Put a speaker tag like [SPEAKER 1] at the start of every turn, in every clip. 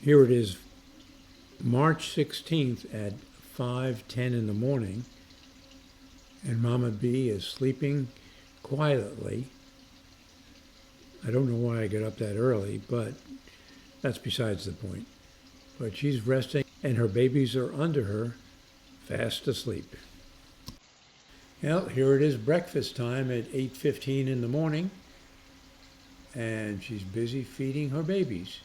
[SPEAKER 1] Here it is, March 16th at 5:10 in the morning, and Mama B is sleeping quietly. I don't know why I get up that early, but that's besides the point. But she's resting, and her babies are under her, fast asleep. Well, here it is breakfast time at 8:15 in the morning, and she's busy feeding her babies.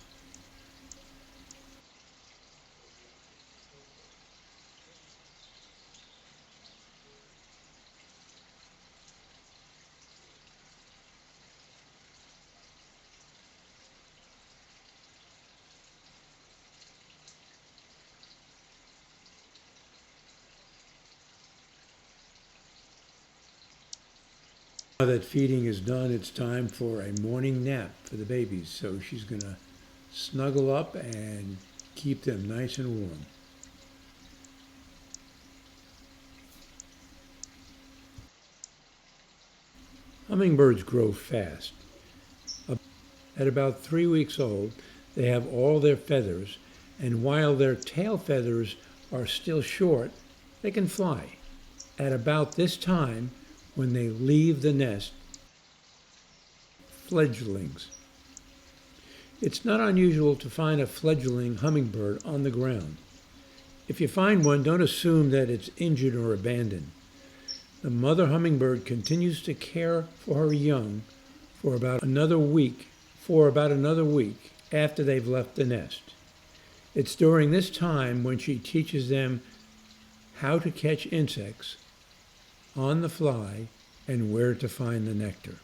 [SPEAKER 1] Now that feeding is done, it's time for a morning nap for the babies. So she's going to snuggle up and keep them nice and warm. Hummingbirds grow fast. At about 3 weeks old, they have all their feathers, and while their tail feathers are still short, they can fly. At about this time, when they leave the nest, fledglings. It's not unusual to find a fledgling hummingbird on the ground. If you find one, don't assume that it's injured or abandoned. The mother hummingbird continues to care for her young for about another week after they've left the nest. It's during this time when she teaches them how to catch insects on the fly and where to find the nectar.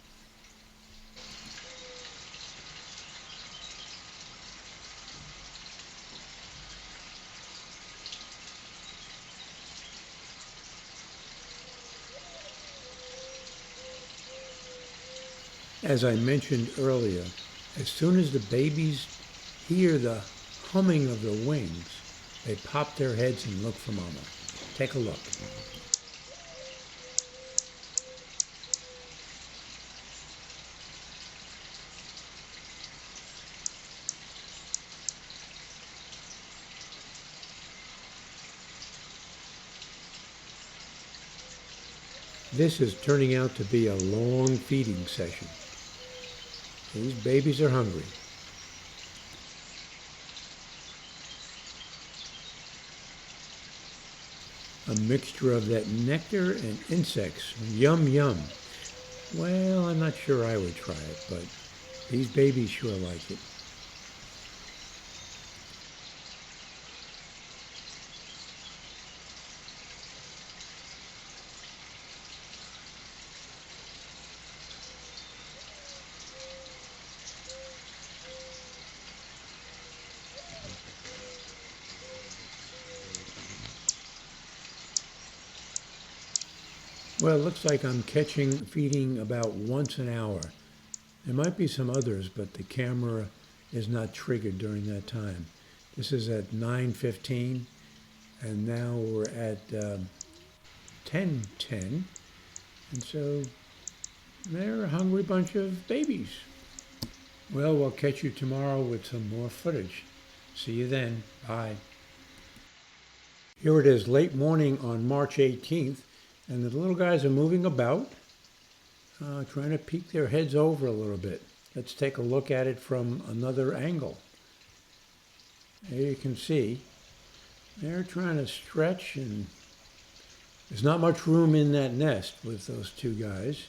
[SPEAKER 1] As I mentioned earlier, as soon as the babies hear the humming of the wings, they pop their heads and look for Mama. Take a look. This is turning out to be a long feeding session. These babies are hungry. A mixture of that nectar and insects. Yum, yum. Well, I'm not sure I would try it, but these babies sure like it. Well, it looks like I'm feeding about once an hour. There might be some others, but the camera is not triggered during that time. This is at 9:15, and now we're at 10:10, and so they're a hungry bunch of babies. Well, we'll catch you tomorrow with some more footage. See you then. Bye. Here it is late morning on March 18th. And the little guys are moving about, trying to peek their heads over a little bit. Let's take a look at it from another angle. There you can see they're trying to stretch, and there's not much room in that nest with those two guys.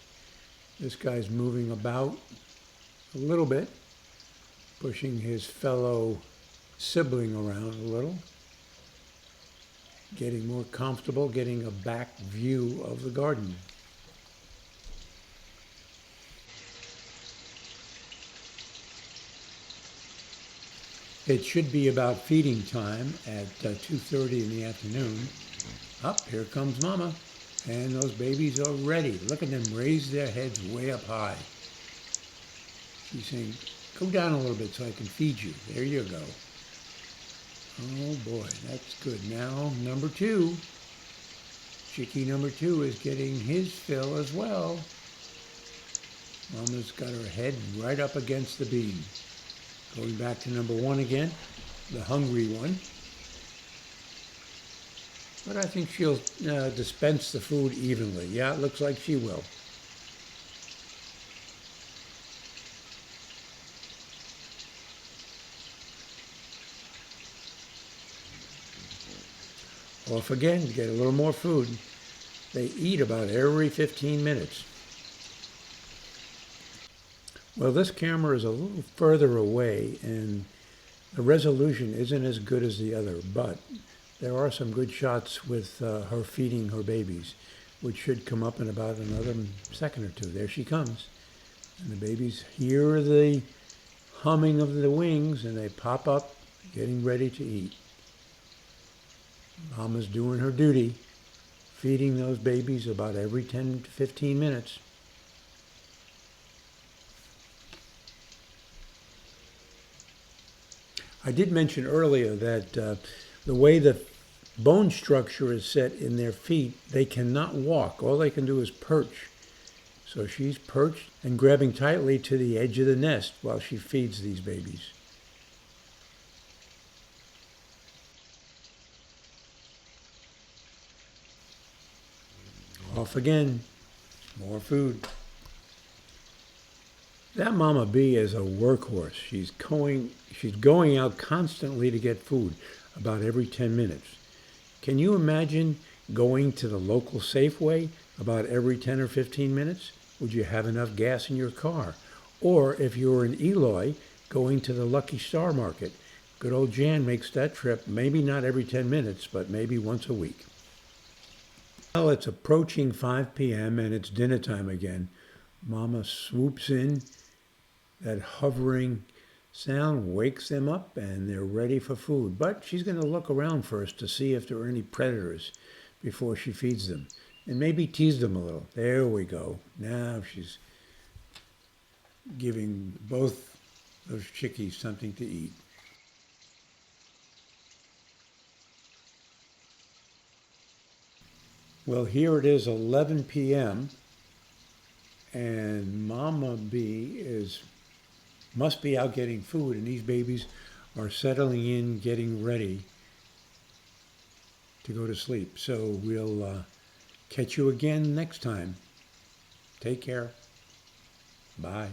[SPEAKER 1] This guy's moving about a little bit, pushing his fellow sibling around a little, getting more comfortable, getting a back view of the garden. It should be about feeding time at 2:30 in the afternoon. Up, here comes Mama. And those babies are ready. Look at them raise their heads way up high. She's saying, go down a little bit so I can feed you. There you go. Oh boy, that's good. Now, number two. Chickie number two is getting his fill as well. Mama's got her head right up against the beam. Going back to number one again. the hungry one. But I think she'll dispense the food evenly. Yeah, it looks like she will. Off again to get a little more food. They eat about every 15 minutes. Well, this camera is a little further away and the resolution isn't as good as the other, but there are some good shots with her feeding her babies, which should come up in about another second or two. There she comes. And the babies hear the humming of the wings and they pop up, getting ready to eat. Mama's doing her duty, feeding those babies about every 10 to 15 minutes. I did mention earlier that the way the bone structure is set in their feet, they cannot walk. All they can do is perch. So she's perched and grabbing tightly to the edge of the nest while she feeds these babies. Off again, more food. That mama bee is a workhorse. She's going out constantly to get food, about every 10 minutes. Can you imagine going to the local Safeway about every 10 or 15 minutes? Would you have enough gas in your car? Or if you were in Eloy, going to the Lucky Star Market. Good old Jan makes that trip, maybe not every 10 minutes, but maybe once a week. Well, it's approaching 5 p.m. and it's dinner time again. Mama swoops in. That hovering sound wakes them up and they're ready for food. But she's going to look around first to see if there are any predators before she feeds them. And maybe tease them a little. There we go. Now she's giving both those chickies something to eat. Well, here it is 11 p.m. and Mama Bee must be out getting food, and these babies are settling in, getting ready to go to sleep. So we'll catch you again next time. Take care. Bye.